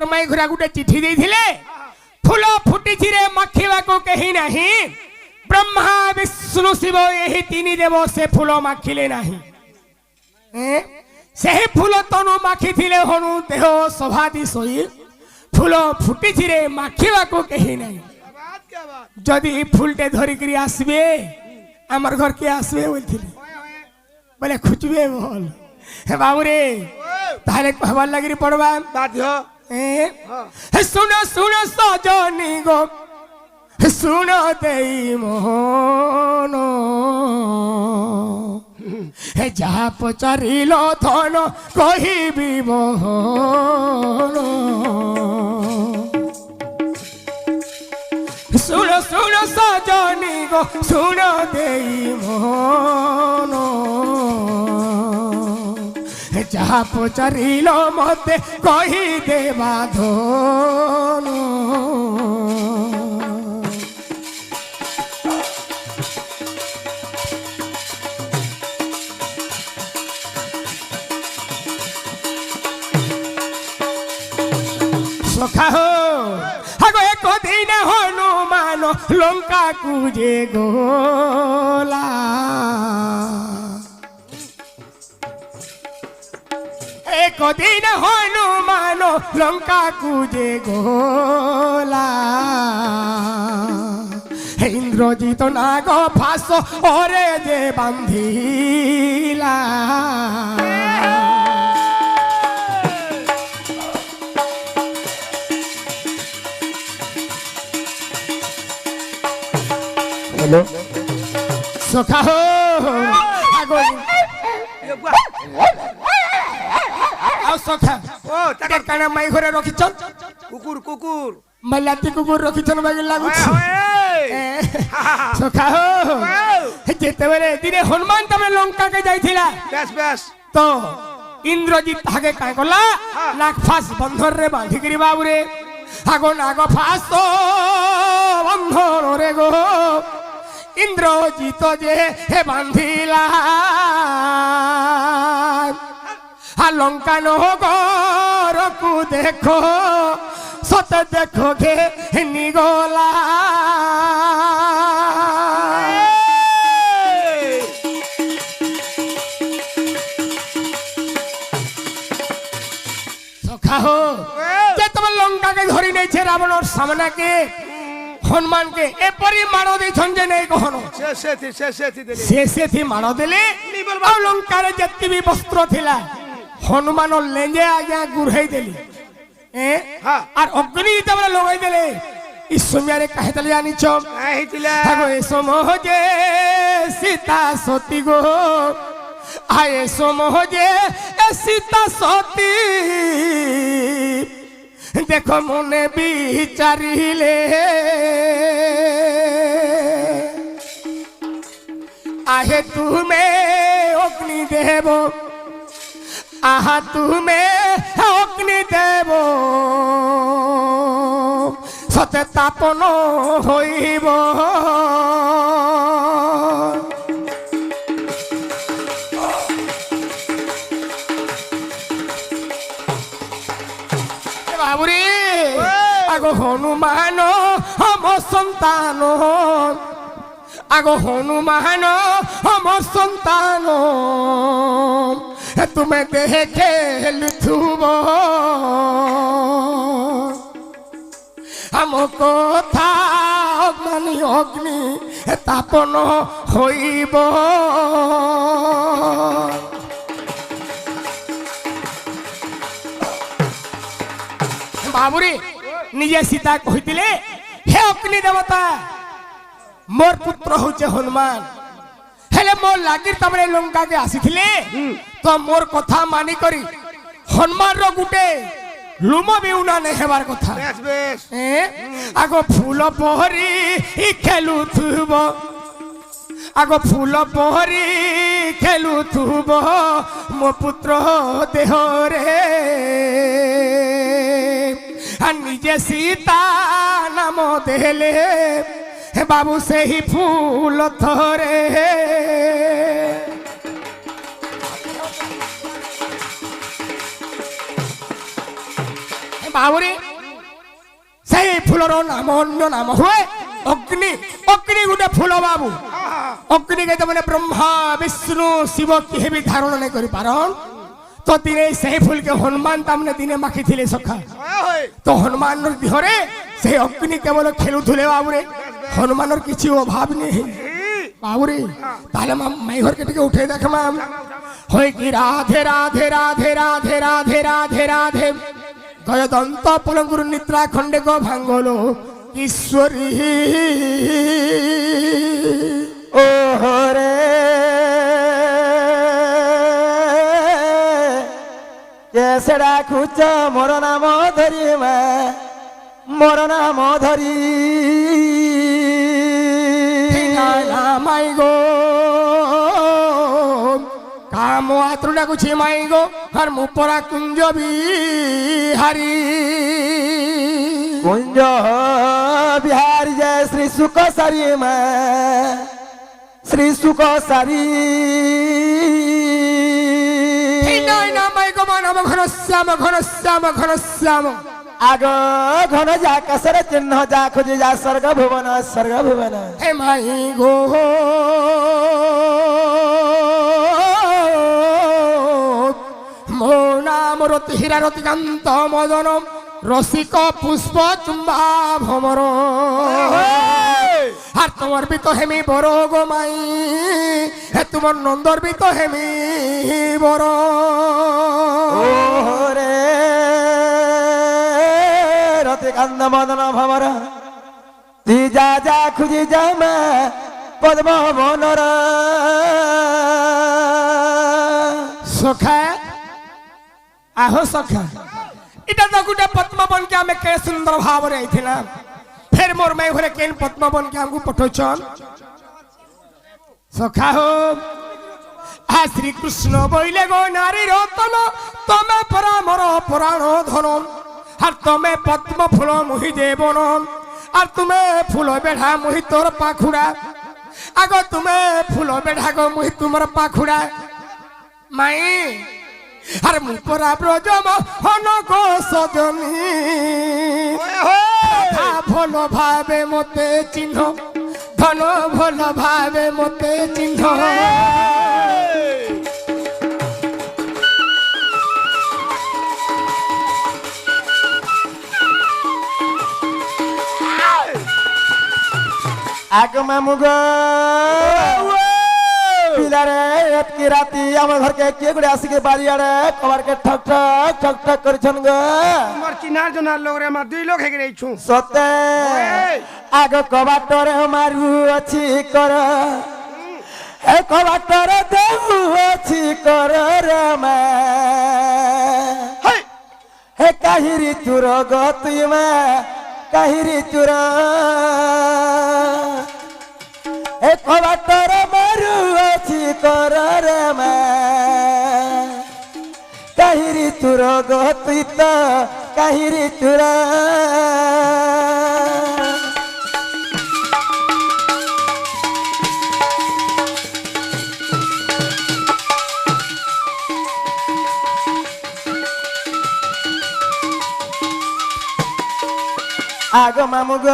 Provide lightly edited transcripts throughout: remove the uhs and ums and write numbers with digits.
माई घुरा गुटे चिठी देइथिले फूल फुटिछि रे माखिबा को कहि नाही ब्रह्मा विष्णु शिव एही तीन देव से फूल माखिले नाही से फूल तनु माखी थिले हनु देह सभादी सोई फूल फुटिछि रे माखिबा को कहि नाही जदि फूलटे धरिकरी आसबे आमर घर के आसबे बोलथिले बोले खुचबे बोल हे बाबू रे ताले कहबार लागिरी पड़बा बाध्य सुन सुन सजनी गो सुन देई मोहन हे जहा पचारिल धन कहिबी मोहन सुन सुन सजनी गो सुन देई मोहन जहा पचारिल मते कही देवा धन सखा हो आगो एक दिन हनुमान लंका कुजे गोला एक दिन हनुमान लंका कुजे गोला इंद्रजित नाग फास ओरे जे बांधिला हेलो सखा हो आगो आओ सखा ओ ताके काना माई घरे रखिछ कुकुर कुकुर मलाती कुकुर रखिछ बागी लागु सखा हो जेते बेले दिने हनुमान तमे लंका के जाइथिला बस बस तो इंद्रजित हागे काय कला नाग फास बंधर रे बांधी करी बाबू रे आगो नाग फास तो बंधर रे गो इंद्रजित जे हे बांधिला लंका नगर को देखो सत देखो गे निगोला सखा हो जे तुम लंका के धरी नहीं छे रावण और सामना के हनुमान के एपरी मारो दे छंजे नहीं कहनो से थी मारो देले आ लंका रे जत्ती भी वस्त्र थिला हनुमान लेंजे आज्ञा गुरहई देली और अग्नि तबरे लगाई देले इस समय रे कहे तले जानी छ कहितिला हागो ए समोजे सीता सती गो आए समोजे ए सीता सती देखो मने विचारिले आहे तुम्हें अग्नि देव आहा तुम्हें अग्नि देव सते तापन होइब बाबुरी आगो हनुमान हम संतान आगो हनुमान हम संतान तुम्हें देखे लिथुब हम कथा अग्नि अग्नि तापन होइब बाबुरी निजे सीता कहितिले हे अग्नि देवता मोर पुत्र होचे हनुमान हेले मोर लागिर तमरे लंका के आसीथिले तो मोर कथा मानी करी हनुमान रो गुटे लुम बिउना ने हेबार कथा बेस बेस आगो फूल पहरी खेलुथुब आगो फूल पहरी खेलुथुब मो पुत्र देह रे निजे सीता नाम देले बाबू से ही फूल थरे ବାବୁରେ ସେଇ ଫୁଲର ନାମ ଅନ୍ୟ ନାମ ହୁଏ ଅଗ୍ନି। ଅଗ୍ନି ଗୋଟେ ଫୁଲ ବାବୁ। ଅଗ୍ନି କେ ମାନେ ବ୍ରହ୍ମା ବିଷ୍ଣୁ ଶିବ କେହି ବି ଧାରଣ ନାଇଁ କରିପାରନ୍। তো দিনে সেই ফুলকে হনুমান তামনে দিনে মাখিলে সখা। তো হনুমানর দেহরে সেই অগ্নি কেবল খেলুলে বাবুরে। হনুমানর কিছু অভাব নেই বাবুরে। তাহলে মাই ঘরকে টিকে উঠে দেখমা হয় কি রাধে রাধে রাধে রাধে রাধে রাধে রাধে গয়দন্ত পলঙ্গুর নিদ্রা খণ্ডে গো ভাঙ্গলো ঈশ্বরী। ও হরে কেসেডা খুচ মোর নাম ধরি মা মোর নাম ধরি মাই গো কাম আত্র ডাকুছি মাই গো আর মুপরা কুঞ্জ বিহারি। কুঞ্জ বিহারি জয় শ্রী সুখ সারি মা শ্রী সুখ সারি। ঘনশ্যাম ঘনশ্যাম ঘনশ্যাম আগ ঘন যা কাসর চিহ্ন যা খুঁজে যা স্বর্গ ভুবন স্বর্গ ভুবন। হে মাই গো মো নাম রতি হীরা রতিকান্ত মদন রসিক পুষ্প চুম্বা ভমর। আর তোমার বি তো হেমি বড় গো মাই হে তোমার নন্দর বি তো হেমি বড়। রে রতিকান্ত মদন ভমর তুই যা যা খুঁজি যা মা পদ্ম বনর। সখা আহো সখা এটা তো গোটে পদ্মবন কে আমি কে সুন্দর ভাବରେ আইছিলা। ফের মোর মাই ঘরে কেন পদ্মবন কে আমকু পঠোছন সখা হো। আ শ্রীকৃষ্ণ বইলে গো নারী রতন তমে পরা মোর পুরাণ ধন। আর তমে পদ্ম ফুল মুহি দেবন আর তুমি ফুল বেঢ়া মুহি তোর পাখুড়া। আগ তুমি ফুল বেঢ়া গো মুহি তোমার পাখুড়া মাই। আর মুপরা ব্রজম হনক সজনী ভাল ভাবে মতে চিহ্ন ধন ভাল ভাবে মতে চিহ্ন। আগ মামুগ পিলারে এতকি রাতি আমার ঘরকে কে করে আসিকে বাড়ি আড়ে কবারকে ঠক ঠক ঠক ঠক করছন গো। আমার চিনার জনার লোক রে আমার দুই লোক হেগে রইছু সতে আগ কবাটরে মারু অছি কর এ কবাটরে দেবু অছি কর রে মা। হে কাহিরি চুর গো তুই মা কাহিরি চুর এ কবাটর মারু অছি কর রে মা কাহিরি চুর গো তুই তো কাহিরি চুর। আগ মামুগ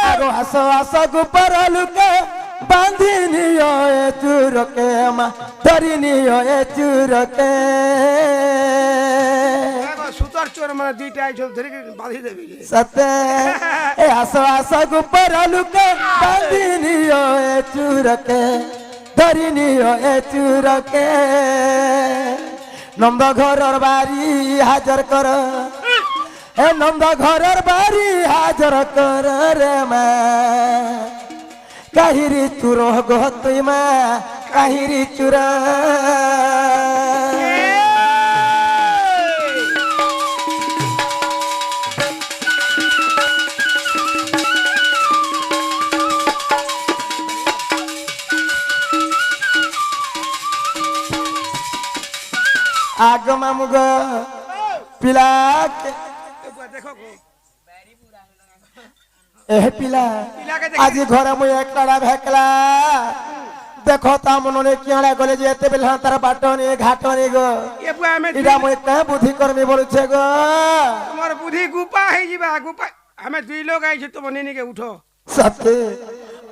আগো হাস হাস গুপর লুকে বাঁধি নিও এ চুরকে মা ধরি নিও এ চুরকে। সুতার চোর মানে দুইটা আইছো ধরে বাঁধি দেবি সতে এ হাস হাস গুপর লুকে বাঁধি নিও এ চুরকে ধরি নিও এ চুরকে। নন্দ ঘরর বাড়ি হাজর কর এ নন্দ ঘরের বাড়ি হাজর কর রে মা কাহিরি চুর গো তুই মা কাহিরি চুর। আগ মামুগ পিলা এ পিলা আজি ঘরে মুই একলা ভেকলা দেখো তা মনে কিয়াড়া গলে যেতে বেলা তার বাটনি ঘাটনি গো এ বুয়া আমি এটা মই কা বুদ্ধি করমি বলছে গো তোমার বুদ্ধি গুপা হয়ে যাবা গুপা আমি দুই লোক আইছি তোমার নিনিকে উঠো সত্যি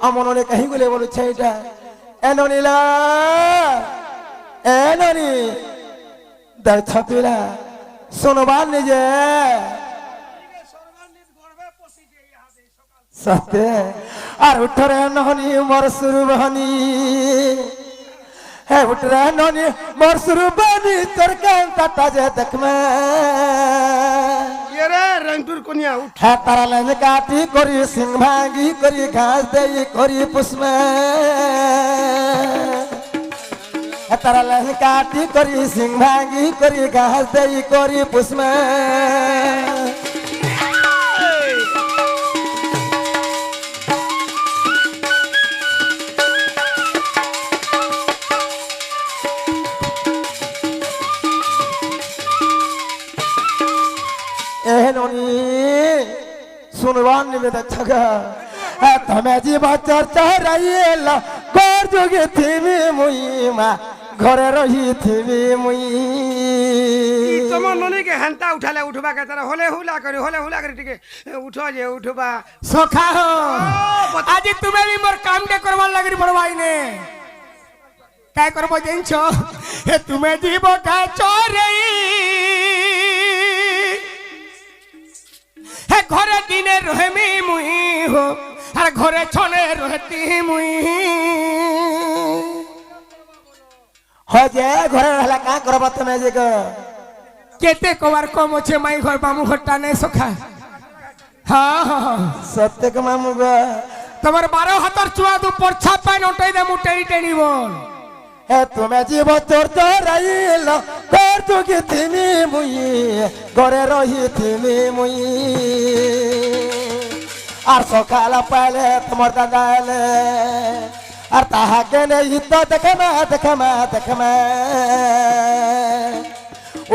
আমননে কাহি গলে বলছে এটা এননিলা এননি দর ছাপিলা শোনবার নিজে সত্য আর উঠরে নহনি মোর সুরবানি হে উঠরে নহনি মোর সুরবানি তোর কান কাটা যে দেখমে এরে রংপুর কোনিয়া উঠ হে তারা লাইন কাটি করি সিং ভাঙ্গি করি ঘাস দেই করি পুষ্মে হে তারা লাইন কাটি করি সিং ভাঙ্গি করি ঘাস দেই করি পুষ্মে सुनवान निवेद छगा तमे जीव चर्चा रहिला घर जोगे थिबी मुई मा घरे रही थिबी मुई তোমার ননিকে হান্তা উঠালে উঠবা কে তারা হলে হুলা করে টিকে উঠো যে উঠবা সখা হো আজ তুমি भी मोर काम के करवार লাগি পড়বাই নে काय करबो জানছো হে তুমি জীব কা চোরই হে ঘরে দিনে রহেমি মুই হো আর ঘরে ছনে রহতি মুই हो जे घरे रहला का करबा तमे जे ग केते कवार कम छे माई घर बामू घरटा ने सखा हां हां सत्य के मामू ग তোমার 12 হাতের চুয়া দু পরছা পাই নটাই দে মুটেই টেনি বল हे तुमे जीव चर्चा रहिला घर जोगे थिबी मुई घरे रही थिबी मुई আর সকাল পাইলে তোমার দাদা এলে আর তাহাকে নেই তো দেখমা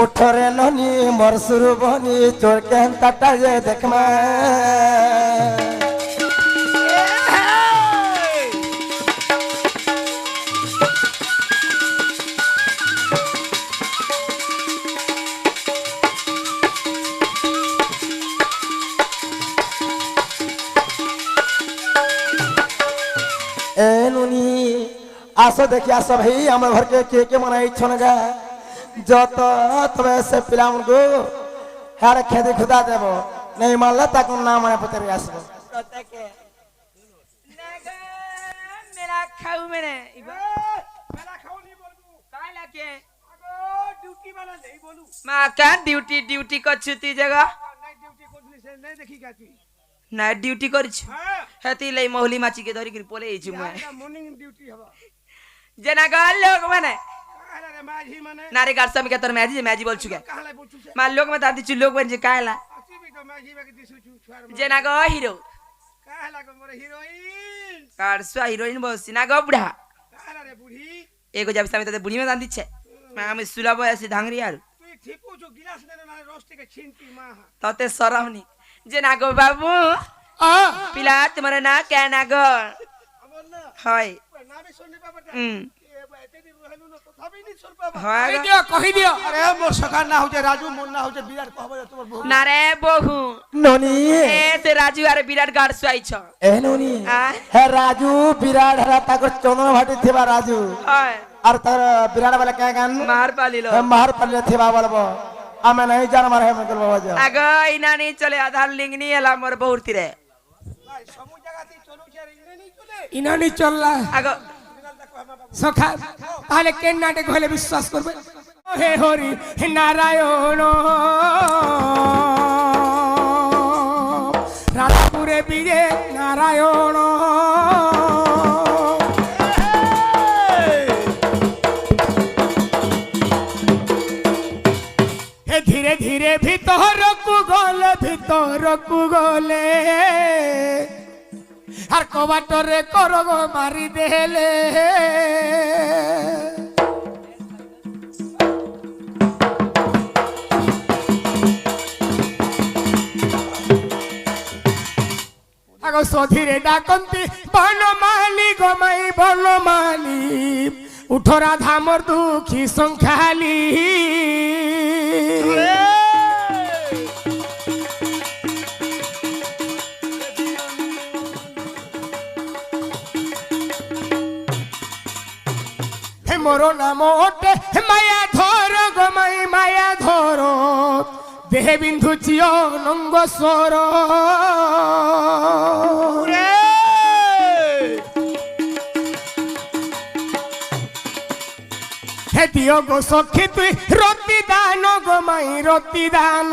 উঠরে ননি মোর সুরবনি চোর কেন কাটা যে দেখমা आसो देखिए आसो भाई हम घर के मनाई छनगा जत तबे से पिला उनको हारे खेदे खुदा देबो नहीं मानला ताको नाम माने पतरी आसबो मेरा खाऊ मैंने মেলা খাও নি বলবো काय लाके আগো ডিউটি वाला नहीं बोलू मां क्या ड्यूटी कर छुती जगह नाइट ड्यूटी कोदली से नहीं देखी का तू नाइट ड्यूटी कर छु हां हेती लई मोहली माची के धरी के पोले छु मैं मॉर्निंग ड्यूटी हवा जना गाल लोग माने काहला रे माझी माने नारे गार समी के तर मैजी बोल छु के काहला बोलछु से मां लोग में दादी छु लोग बन जे कायला अति भी तो माझी में दिसु छु छुआर जना गो हीरो काहला को मोर हीरोइन कार स्वा हीरोइन बस ना गो बुढ़ा काहला रे बुढ़ी एगो जब समी ते बुढ़ी में दादी छे मैं हम सुलभ ऐसे धांगरी यार तू ठीपू जो गिलास ने ना रोस्टी के छीनती मां तते सरहनी जना गो बाबू आ पिला तुम्हारा ना क्या ना गो अमर ना हाय ना भी सुनने पाबा हम्म ए एते दिन रहलु न तो तभी नहीं सुन पाबा हाय কহি দিও अरे मोर सका ना हो जे राजू मोर ना हो जे बिराट कहबा तोर बहु ना रे बहु नोनी ए ते राजू अरे विराट गाड़ सुआई छ ए नोनी आ हे राजू विराट हरा ताको चंदन भाटी थिबा राजू हाय और तर विराट वाला क्या गान मार पाली लो मार पल्ले थिबा बोलबो आमे नहीं जान मारे हम कर बाबा जा आगो इना नहीं चले आधार लिंक नहीं हला मोर बहुती रे समु जगह ती चलू छे इने नहीं चले ইনানি চললা आगो সখা তাহলে কেন নাটক হলে বিশ্বাস করবে হে হরি হে নারায়ণ রাজপুরে বীরে নারায়ণ হে ধীরে ধীরে ভিতরকু গলে আর কবাটরে করগ মারি দেলে আগ ତାକୁ ସଧିରେ ଡାକନ୍ତି ବନମାଲି ଗମାଇ ବନମାଲି ଉଠ ରାଧା ମୋର ଦୁଃଖୀ ସଂଖ୍ୟାଲି। হে মোর নাম ওটে মায়া ধর গমাই মায়া ধর দেহে বিন্ধুছি অনঙ্গ স্বর। হে দিও গো সখী তুই রতি দান গমাই রতি দান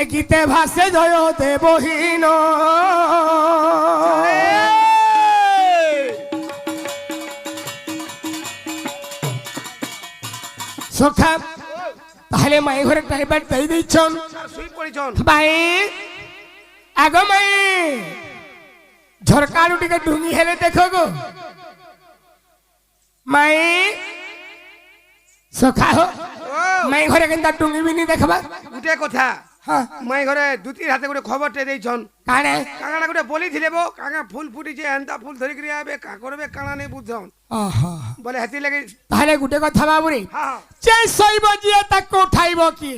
এ গীতে ভাসে জয় দেবহীন। সখা তাহলে মাই ঘরে টাইবার দেই দিছন শুই পড়িছন ভাই আগ মাই ঝরকাড়ু টিকে ডুঙ্গি হেলে দেখো গো মাই সখা হো মাই ঘরে কেনতা ডুঙ্গি বিনি দেখবা গুটে কথা হ্যাঁ মাই ঘরে দুতির হাতে গোটে খবরটে দেইছন কানে কাকাটা গোটে বলি ছিলে বো কাকা ফুল ফুটিছে এন্তা ফুল ধরি করি আবে কা করবে কানা নেই বুঝছন আহা বলে হেতি লাগি তাহলে গুটে কথা বাবুরি হ্যাঁ যে শৈব জিয়ে তাকে উঠাইব কি